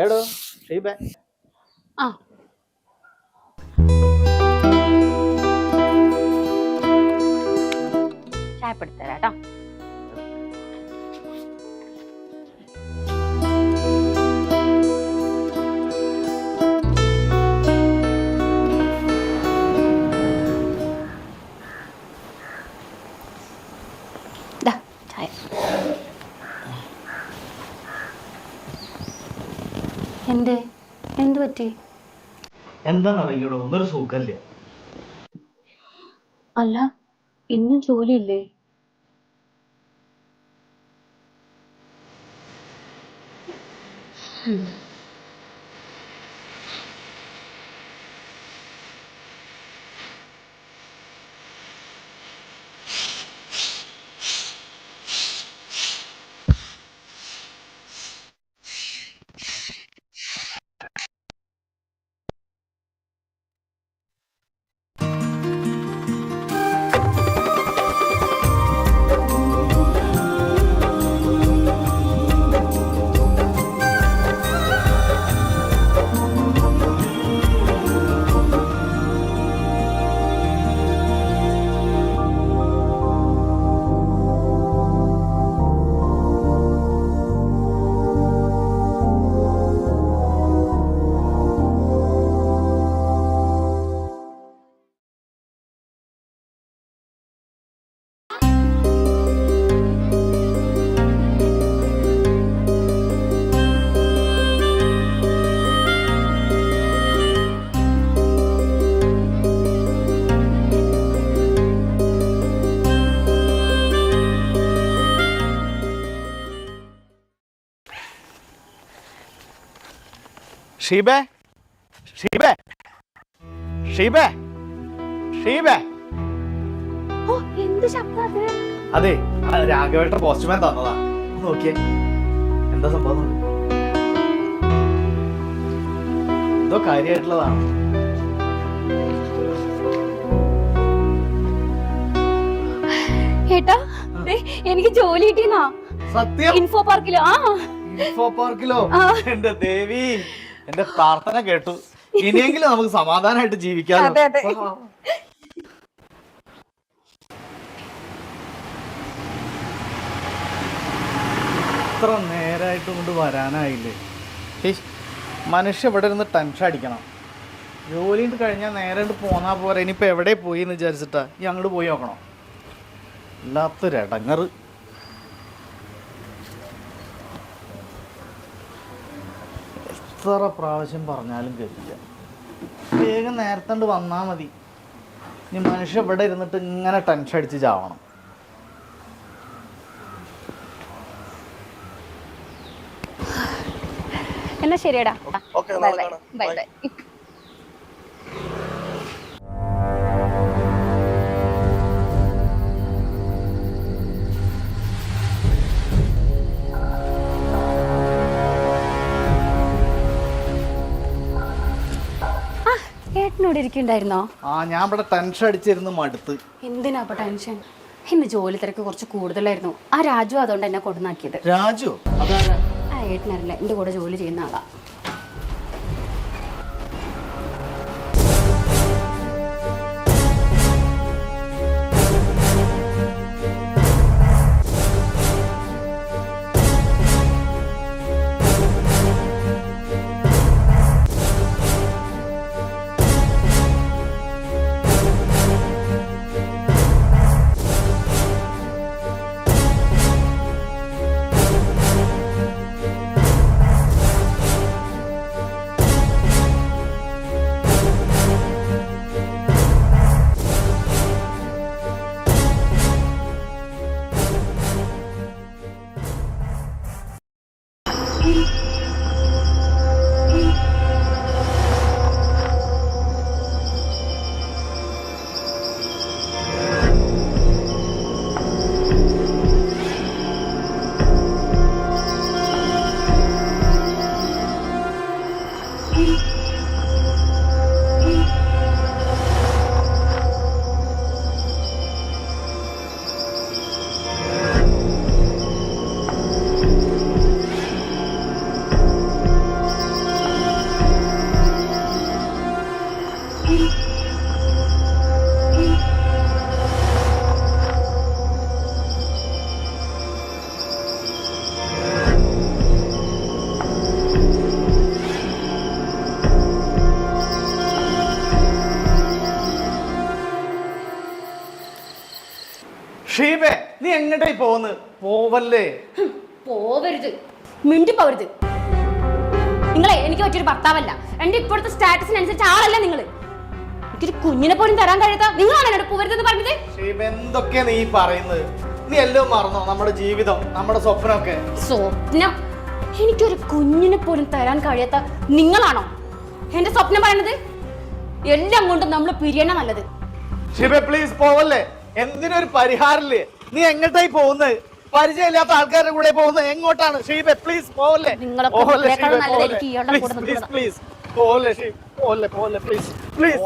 എടോ ഷീബേ ആ ചായപ്പെടുത്തരാട്ടോ. ചായ. എന്ത് പറ്റി? എന്താണെന്നറിയോ, ഒന്നൊരു സുഖല്ലേ. അല്ല, ഇന്നും ജോലിയില്ലേ? ഷീബേ ഷീബേ ഷീബേ ഷീബേ. ഓ, എന്ത് ശബ്ദം അത്? അതെ, രാഘവേട്ട പോസ്റ്റ്മാൻ തന്നതാ. നോക്കിയേ, എന്താ സംഭവം? എന്തോ കാര്യമായിട്ടുള്ളതാണ്. ഏട്ടാ, എനിക്ക് ജോലി കിട്ടിയെന്നാ. സത്യം? ഇൻഫോ പാർക്കിലോ? ഇൻഫോ പാർക്കിലോ? എന്റെ ദേവി, എന്റെ പ്രാർത്ഥന കേട്ടു. ഇനിയെങ്കിലും നമുക്ക് സമാധാനമായിട്ട് ജീവിക്കാം. ഇത്ര നേരായിട്ട് കൊണ്ട് വരാനായില്ലേ? മനുഷ്യ ഇവിടെ ഇരുന്ന് ടെൻഷൻ അടിക്കണം. ജോലി കഴിഞ്ഞാൽ നേരെ പോന്നാ പോരാ. ഇനിയിപ്പോൾ എവിടെ പോയി എന്ന് വിചാരിച്ചിട്ടാ ഈ അങ്ങോട്ട് പോയി നോക്കണം. ഇല്ലാത്തൊരിടങ്ങറ്. എത്ര പ്രാവശ്യം പറഞ്ഞാലും കേൾക്കില്ല. വേഗം നേരത്തെ വന്നാൽ മതി. ഇനി മനുഷ്യ ഇവിടെ ഇരുന്നിട്ട് ഇങ്ങനെ ടെൻഷൻ അടിച്ച് ചാവണം. എന്നാ ശരിയടാ. Bye bye. ഏട്ടനോട് ഇരിക്കണ്ടായിരുന്നോ? ഞാൻ ഇവിടെ ടെൻഷൻ അടിച്ചിരുന്ന് മടുത്ത്. എന്തിനാ അപ്പൊ ടെൻഷൻ? ഇന്ന് ജോലി തിരക്ക് കുറച്ച് കൂടുതലായിരുന്നു. ആ രാജു അതുകൊണ്ട് എന്നെ കൊടുന്നാക്കിയത്. രാജു? ആ ഏട്ടനറിയില്ല, എന്റെ കൂടെ ജോലി ചെയ്യുന്ന ആളാ. നീ എങ്ങോട്ടായി പോന്ന്? പോവല്ലേ? പോവരുത്, മിണ്ടി പോവരുത്. നിങ്ങളെ എനിക്ക് പറ്റിയൊരു ഭർത്താവല്ല. എന്റെ ഇപ്പോഴത്തെ സ്റ്റാറ്റസിനനുസരിച്ച് ആളല്ല നിങ്ങള്. എനിക്കൊരു കുഞ്ഞിനെ പോലും തരാൻ കഴിയാത്ത നിങ്ങളാണ് എന്നോട് പോവരുതെന്ന് പറഞ്ഞത്. എന്തൊക്കെയാ നീ പറയുന്നത്? നീ എല്ലാം മറന്നോ? നമ്മുടെ ജീവിതം, നമ്മുടെ സ്വപ്നമൊക്കെ. സ്വപ്നം? എനിക്കൊരു കുഞ്ഞിനെ പോലും തരാൻ കഴിയാത്ത നിങ്ങളാണോ എന്റെ സ്വപ്നം പറയണത്? എല്ലാം കൊണ്ടും നമ്മൾ പിരിയണ നല്ലത്. ഷിബ പ്ലീസ് പോവല്ലേ. എന്തിനൊരു പരിഹാരമില്ലേ? നീ എങ്ങോട്ടായി പോകുന്നത്? പരിചയമില്ലാത്ത ആൾക്കാരുടെ കൂടെ പോകുന്നത് എങ്ങോട്ടാണ്? ഷീബ പ്ലീസ് പോവല്ലേ. നിങ്ങളൊക്കെ പ്ലീസ് പ്ലീസ് പോവല്ലേ ഷീബ. പോവല്ലേ പ്ലീസ് പ്ലീസ്.